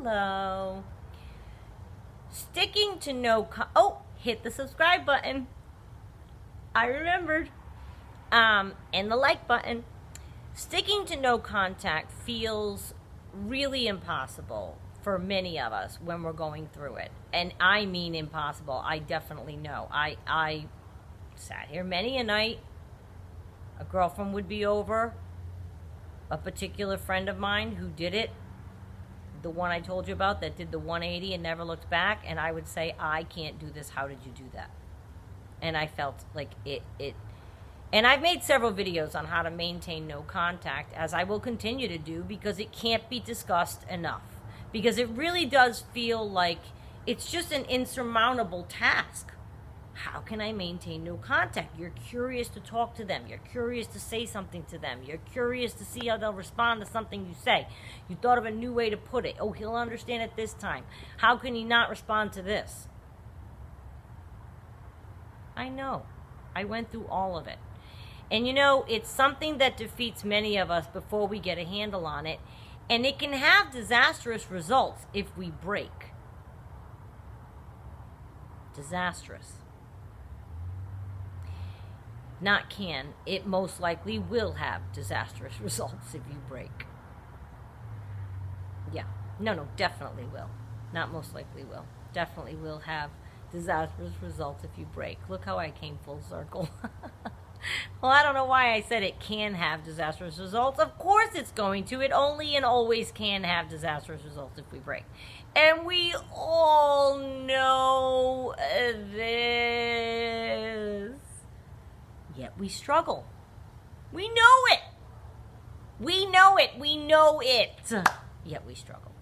Hello. Sticking to hit the subscribe button. I remembered. And the like button. Sticking to no contact feels really impossible for many of us when we're going through it. And I mean impossible. I definitely know. I sat here many a night. A girlfriend would be over. A particular friend of mine who did it, the one I told you about that did the 180 and never looked back, and I would say, I can't do this. How did you do that? And I felt like it and I've made several videos on how to maintain no contact, as I will continue to do, because it can't be discussed enough. Because it really does feel like it's just an insurmountable task. How can I maintain no contact? You're curious to talk to them. You're curious to say something to them. You're curious to see how they'll respond to something you say. You thought of a new way to put it. Oh, he'll understand it this time. How can he not respond to this? I know. I went through all of it. And you know, it's something that defeats many of us before we get a handle on it. And it can have disastrous results if we break. Disastrous. Not can, it most likely will have disastrous results if you break. Yeah, no, definitely will. Not most likely will. Definitely will have disastrous results if you break. Look how I came full circle. Well, I don't know why I said it can have disastrous results. Of course it's going to. It only and always can have disastrous results if we break. And we all know this. Yet we struggle. We know it. We know it. We know it. Yet we struggle.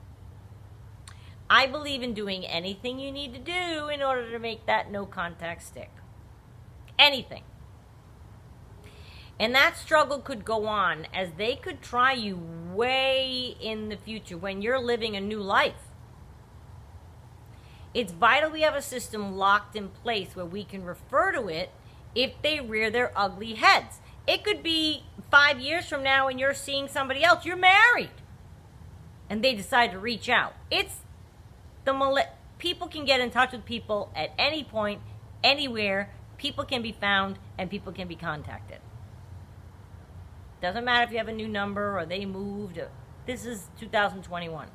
I believe in doing anything you need to do in order to make that no contact stick. Anything. And that struggle could go on as they could try you way in the future when you're living a new life. It's vital we have a system locked in place where we can refer to it if they rear their ugly heads. It could be 5 years from now and you're seeing somebody else. You're married. And they decide to reach out. People can get in touch with people at any point, anywhere. People can be found and people can be contacted. Doesn't matter if you have a new number or they moved. This is 2021.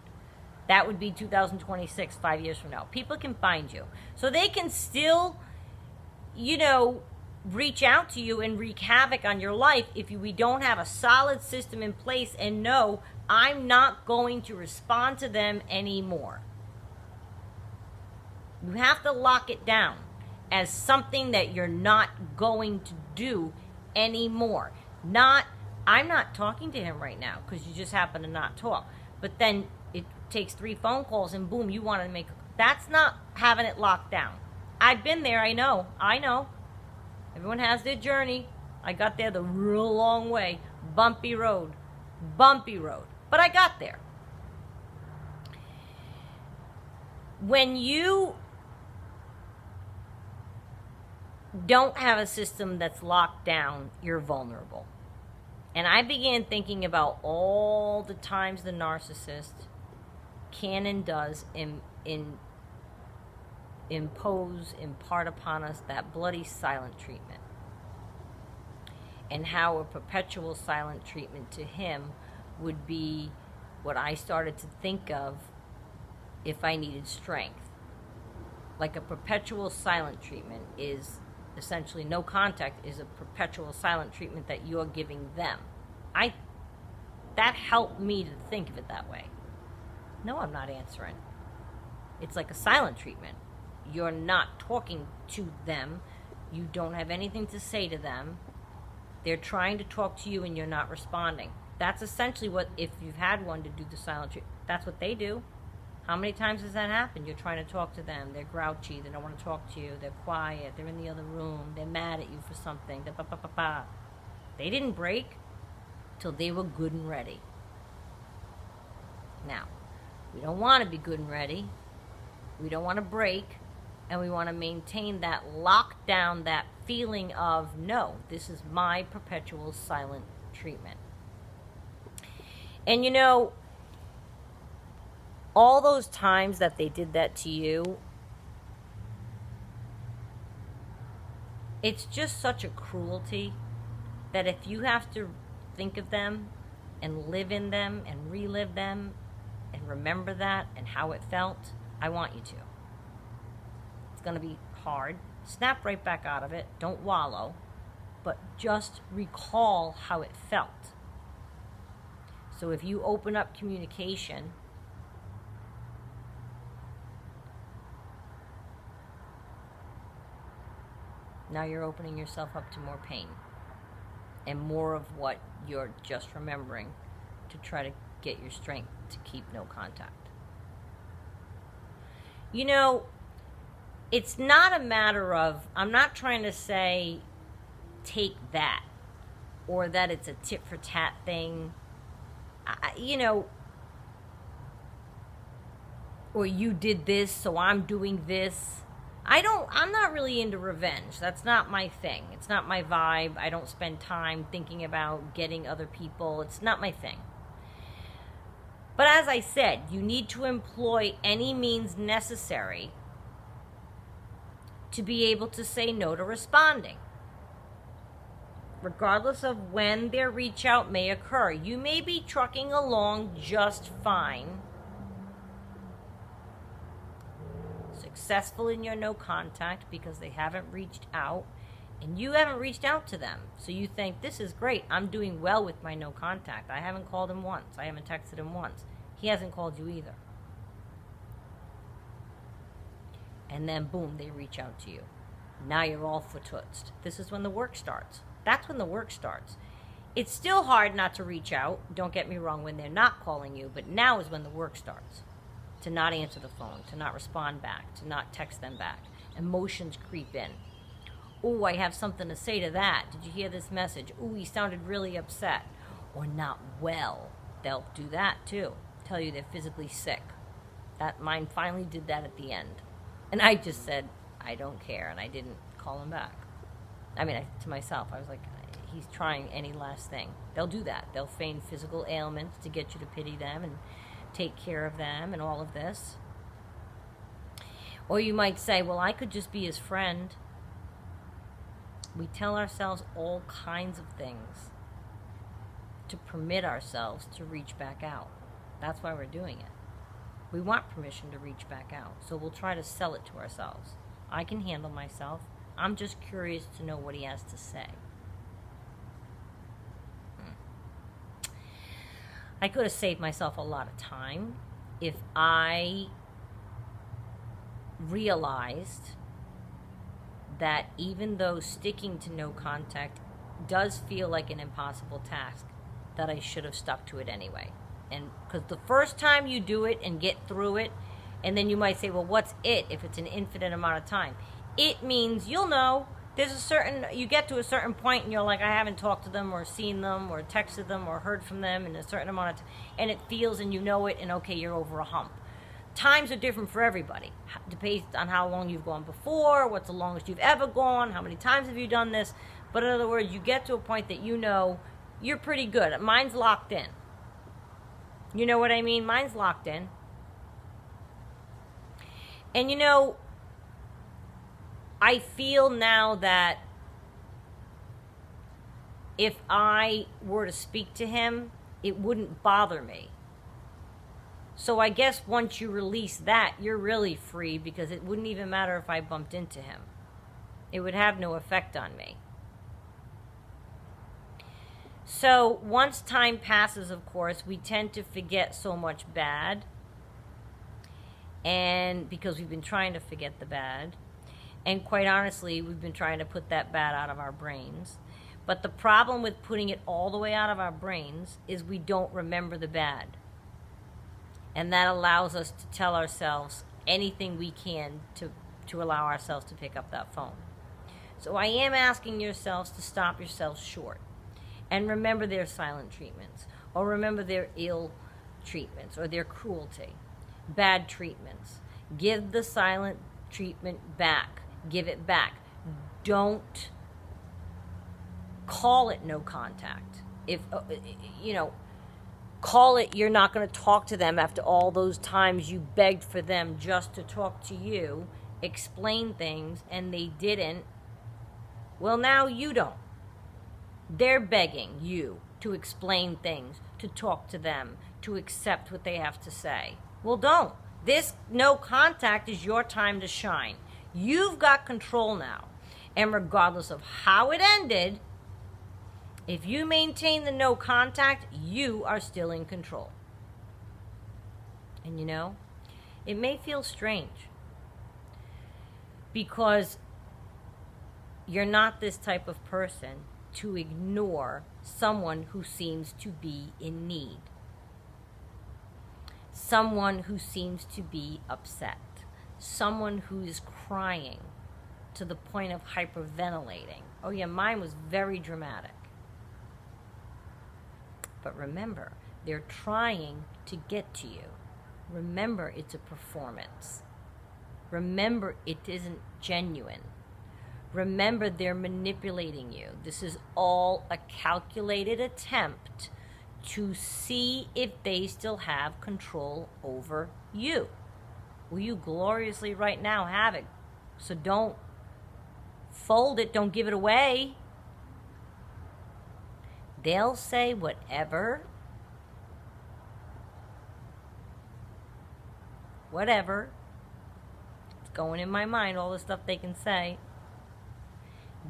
That would be 2026, 5 years from now. People can find you. So they can still, reach out to you and wreak havoc on your life if we don't have a solid system in place and know I'm not going to respond to them anymore. You have to lock it down as something that you're not going to do anymore. I'm not talking to him right now because you just happen to not talk. But then it takes 3 phone calls and boom, you want to make... That's not having it locked down. I've been there, I know. Everyone has their journey. I got there the real long way. Bumpy road. But I got there. When you don't have a system that's locked down, you're vulnerable. And I began thinking about all the times the narcissist can and does impart upon us that bloody silent treatment. And how a perpetual silent treatment to him would be what I started to think of if I needed strength. Like a perpetual silent treatment is essentially no contact is a perpetual silent treatment that you're giving them. That helped me to think of it that way. No, I'm not answering. It's like a silent treatment. You're not talking to them. You don't have anything to say to them. They're trying to talk to you and you're not responding. That's essentially what, if you've had one to do the silent treatment, that's what they do. How many times has that happened? You're trying to talk to them. They're grouchy. They don't want to talk to you. They're quiet. They're in the other room. They're mad at you for something. They didn't break till they were good and ready. Now, we don't want to be good and ready. We don't want to break. And we want to maintain that lockdown, that feeling of, no, this is my perpetual silent treatment. And all those times that they did that to you, it's just such a cruelty that if you have to think of them and live in them and relive them and remember that and how it felt, I want you to. It's going to be hard. Snap right back out of it. Don't wallow. But just recall how it felt. So if you open up communication, now you're opening yourself up to more pain and more of what you're just remembering to try to get your strength to keep no contact. You know, it's not a matter of, I'm not trying to say take that or that it's a tit for tat thing, you know, or you did this, so I'm doing this. I'm not really into revenge. That's not my thing. It's not my vibe. I don't spend time thinking about getting other people. It's not my thing. But as I said, you need to employ any means necessary to be able to say no to responding. Regardless of when their reach out may occur. You may be trucking along just fine, successful in your no contact because they haven't reached out and you haven't reached out to them. So you think, this is great. I'm doing well with my no contact. I haven't called him once. I haven't texted him once. He hasn't called you either. And then boom, they reach out to you. Now you're all footoothed. This is when the work starts. That's when the work starts. It's still hard not to reach out. Don't get me wrong, when they're not calling you, but now is when the work starts. To not answer the phone, to not respond back, to not text them back. Emotions creep in. Oh, I have something to say to that. Did you hear this message? Oh, he sounded really upset. Or not well. They'll do that too. Tell you they're physically sick. That mine finally did that at the end. And I just said, I don't care, and I didn't call him back. I mean, to myself, I was like, he's trying any last thing. They'll do that. They'll feign physical ailments to get you to pity them and take care of them and all of this. Or you might say, well, I could just be his friend. We tell ourselves all kinds of things to permit ourselves to reach back out. That's why we're doing it. We want permission to reach back out, so we'll try to sell it to ourselves. I can handle myself. I'm just curious to know what he has to say. I could have saved myself a lot of time if I realized that even though sticking to no contact does feel like an impossible task, that I should have stuck to it anyway. And because the first time you do it and get through it, and then you might say, well, what's it if it's an infinite amount of time? It means you'll know. You get to a certain point and you're like, I haven't talked to them or seen them or texted them or heard from them in a certain amount of time, and it feels and you know it, and okay, you're over a hump. Times are different for everybody, based on how long you've gone before, what's the longest you've ever gone, how many times have you done this. But in other words, you get to a point that you know you're pretty good. Mine's locked in. You know what I mean? Mine's locked in. And you know, I feel now that if I were to speak to him, it wouldn't bother me. So I guess once you release that, you're really free, because it wouldn't even matter if I bumped into him. It would have no effect on me. So once time passes, of course, we tend to forget so much bad. And because we've been trying to forget the bad. And quite honestly, we've been trying to put that bad out of our brains. But the problem with putting it all the way out of our brains is we don't remember the bad. And that allows us to tell ourselves anything we can to allow ourselves to pick up that phone. So I am asking yourselves to stop yourselves short. And remember their silent treatments. Or remember their ill treatments. Or their cruelty. Bad treatments. Give the silent treatment back. Give it back. Don't call it no contact. call it you're not going to talk to them after all those times you begged for them just to talk to you, explain things, and they didn't. Well, now you don't. They're begging you to explain things, to talk to them, to accept what they have to say. Well, don't. This no contact is your time to shine. You've got control now. And regardless of how it ended, if you maintain the no contact, you are still in control. And you know, it may feel strange because you're not this type of person to ignore someone who seems to be in need. Someone who seems to be upset. Someone who is crying to the point of hyperventilating. Oh yeah, mine was very dramatic. But remember, they're trying to get to you. Remember, it's a performance. Remember, it isn't genuine. Remember, they're manipulating you. This is all a calculated attempt to see if they still have control over you. Well, you gloriously right now have it. So don't fold it. Don't give it away. They'll say whatever it's going in my mind, all the stuff they can say,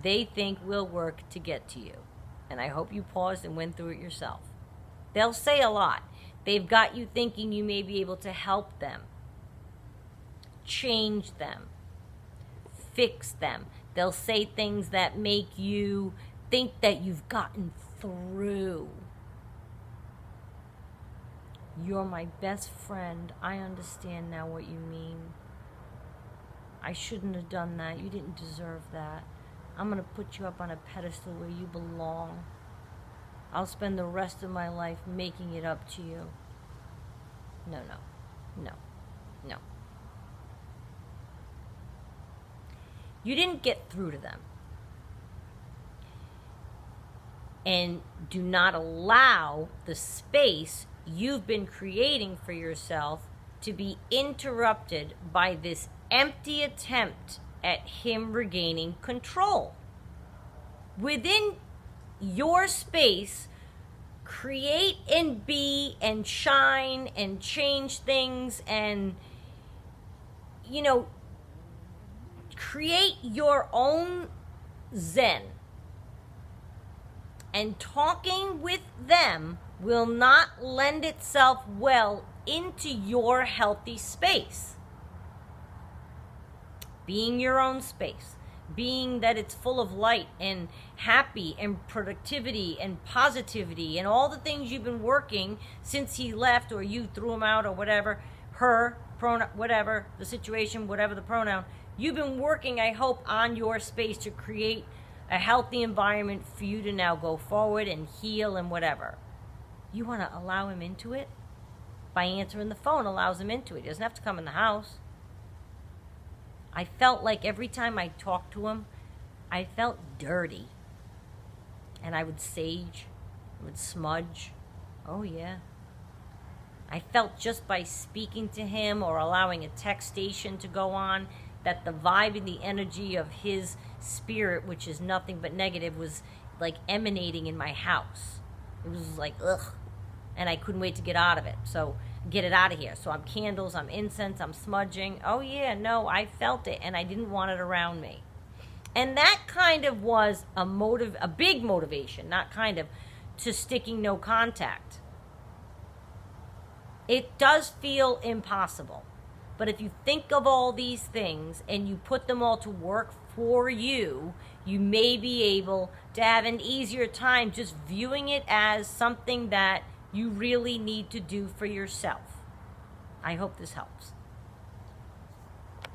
they think will work to get to you. And I hope you paused and went through it yourself. They'll say a lot. They've got you thinking you may be able to help them, change them, fix them. They'll say things that make you think that you've gotten through. You're my best friend. I understand now what you mean. I shouldn't have done that. You didn't deserve that. I'm going to put you up on a pedestal where you belong. I'll spend the rest of my life making it up to you. No. You didn't get through to them. And do not allow the space you've been creating for yourself to be interrupted by this empty attempt at him regaining control. Within your space, create and be and shine and change things and, create your own zen. And talking with them will not lend itself well into your healthy space. Being your own space, being that it's full of light and happy and productivity and positivity and all the things you've been working since he left or you threw him out or whatever, her, pronoun, whatever the situation, whatever the pronoun, you've been working, I hope, on your space to create a healthy environment for you to now go forward and heal and whatever. You want to allow him into it? By answering the phone allows him into it. He doesn't have to come in the house. I felt like every time I talked to him, I felt dirty. And I would sage, I would smudge. Oh yeah. I felt just by speaking to him or allowing a text station to go on that the vibe and the energy of his spirit, which is nothing but negative, was like emanating in my house. It was like, ugh. And I couldn't wait to get out of it. So get it out of here. So I'm candles, I'm incense, I'm smudging. Oh yeah, no, I felt it and I didn't want it around me. And that kind of was a big motivation, not kind of, to sticking no contact. It does feel impossible. But if you think of all these things and you put them all to work for you, you may be able to have an easier time just viewing it as something that you really need to do for yourself. I hope this helps.